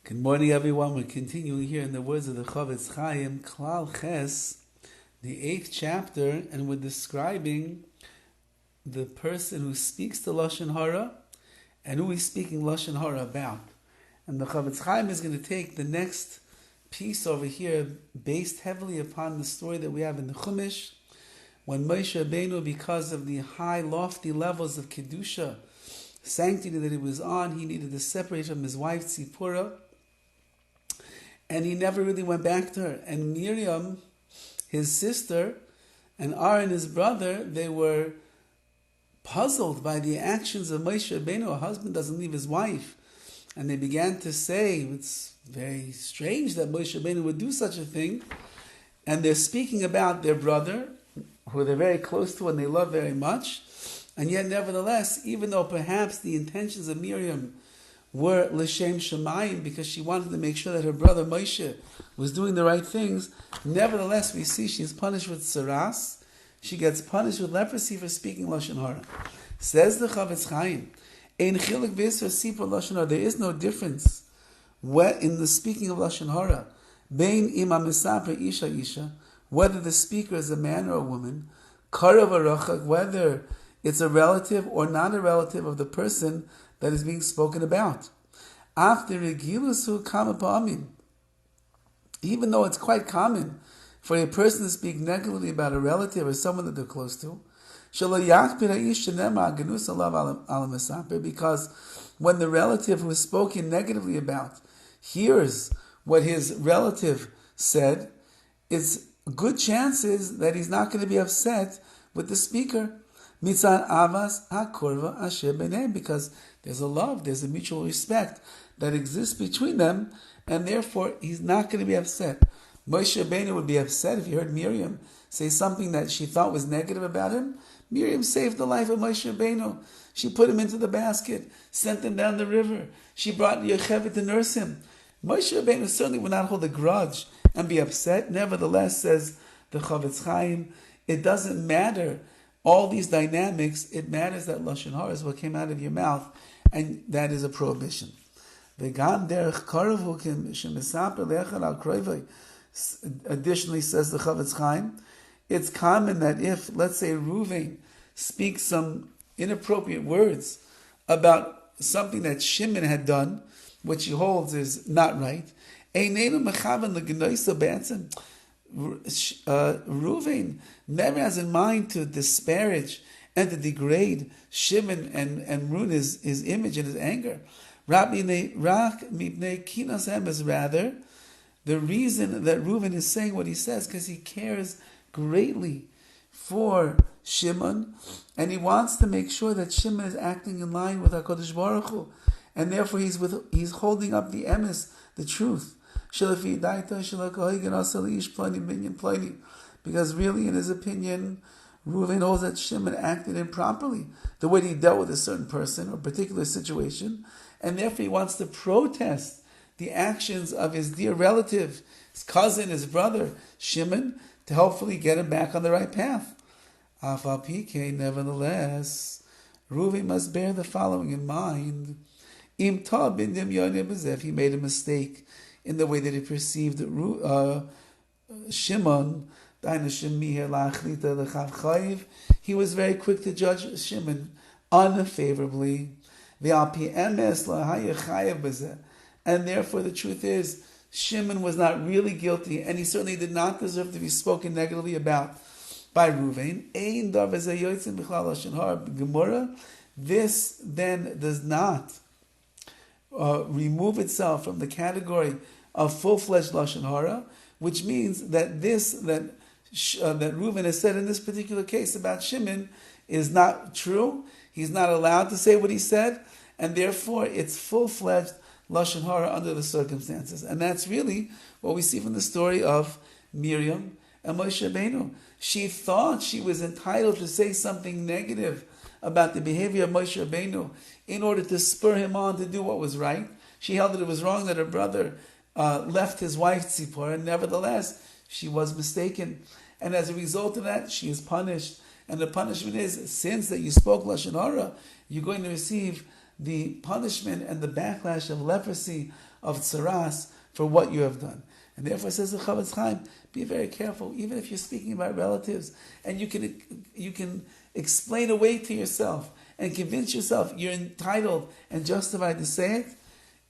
Good morning, everyone. We're continuing here in the words of the CHOFETZ CHAIM, Klal Ches, the 8th chapter, and we're describing the person who speaks the Lashon Hara and who he's speaking Lashon Hara about. And the CHOFETZ CHAIM is going to take the next piece over here, based heavily upon the story that we have in the Chumash, when Moshe Rabbeinu, because of the high, lofty levels of Kedusha, sanctity that he was on, he needed to separate from his wife Tzipporah, and he never really went back to her. And Miriam, his sister, and Aaron, his brother, they were puzzled by the actions of Moshe Rabbeinu. A husband doesn't leave his wife. And they began to say, it's very strange that Moshe Rabbeinu would do such a thing. And they're speaking about their brother, who they're very close to and they love very much. And yet, nevertheless, even though perhaps the intentions of Miriam were l'shem shamayim, because she wanted to make sure that her brother Moshe was doing the right things, nevertheless, we see she's punished with saras. She gets punished with leprosy for speaking Lashon Hara. Says the CHOFETZ CHAIM, Ein chilek v'isra sipur Lashon Hara. There is no difference in the speaking of Lashon Hara. Bein ima misaper isha, whether the speaker is a man or a woman, karav or rachak, whether it's a relative or not a relative of the person that is being spoken about. After regilusu kama pa'amim, even though it's quite common for a person to speak negatively about a relative or someone that they're close to, because when the relative who is spoken negatively about hears what his relative said, it's good chances that he's not going to be upset with the speaker. Mitzad avas hakorva asher b'nei, because there's a love, there's a mutual respect that exists between them, and therefore he's not going to be upset. Moshe Rabbeinu would be upset if he heard Miriam say something that she thought was negative about him. Miriam saved the life of Moshe Rabbeinu. She put him into the basket, sent him down the river. She brought Yocheved to nurse him. Moshe Rabbeinu certainly would not hold a grudge and be upset. Nevertheless, says the CHOFETZ CHAIM, it doesn't matter all these dynamics. It matters that Lashon Hara is what came out of your mouth, and that is a prohibition. Additionally, says the CHOFETZ CHAIM, it's common that if, let's say, Reuven speaks some inappropriate words about something that Shimon had done, which he holds is not right, Reuven never has in mind to disparage and to degrade Shimon and ruin his image and his anger. Rabbi is rather the reason that Reuven is saying what he says, because he cares greatly for Shimon, and he wants to make sure that Shimon is acting in line with HaKadosh Baruch Hu, and therefore he's holding up the emes, the truth. Because really, in his opinion, Reuven holds that Shimon acted improperly, the way he dealt with a certain person or particular situation, and therefore he wants to protest the actions of his dear relative, his cousin, his brother, Shimon, to hopefully get him back on the right path. Nevertheless, Reuven must bear the following in mind. If he made a mistake in the way that he perceived Shimon, he was very quick to judge Shimon unfavorably. And therefore the truth is, Shimon was not really guilty, and he certainly did not deserve to be spoken negatively about by Reuven. This then does not remove itself from the category of full-fledged Lashon Hara, which means that that Reuven has said in this particular case about Shimon is not true. He's not allowed to say what he said, and therefore it's full-fledged Lashon Hara under the circumstances. And that's really what we see from the story of Miriam and Moshe Rabbeinu. She thought she was entitled to say something negative about the behavior of Moshe Rabbeinu in order to spur him on to do what was right. She held that it was wrong that her brother left his wife Tzipporah, and nevertheless, she was mistaken. And as a result of that, she is punished. And the punishment is, since that you spoke Lashon Hara, you're going to receive the punishment and the backlash of leprosy of tsaras for what you have done. And therefore, says the CHOFETZ Chaim, be very careful, even if you're speaking about relatives, and you can explain away to yourself and convince yourself you're entitled and justified to say it.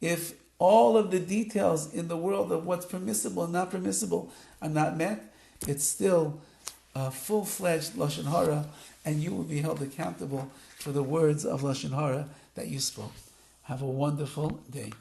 If all of the details in the world of what's permissible and not permissible are not met, it's still a full-fledged Lashon Hara, and you will be held accountable for the words of Lashon Hara that you spoke. Have a wonderful day.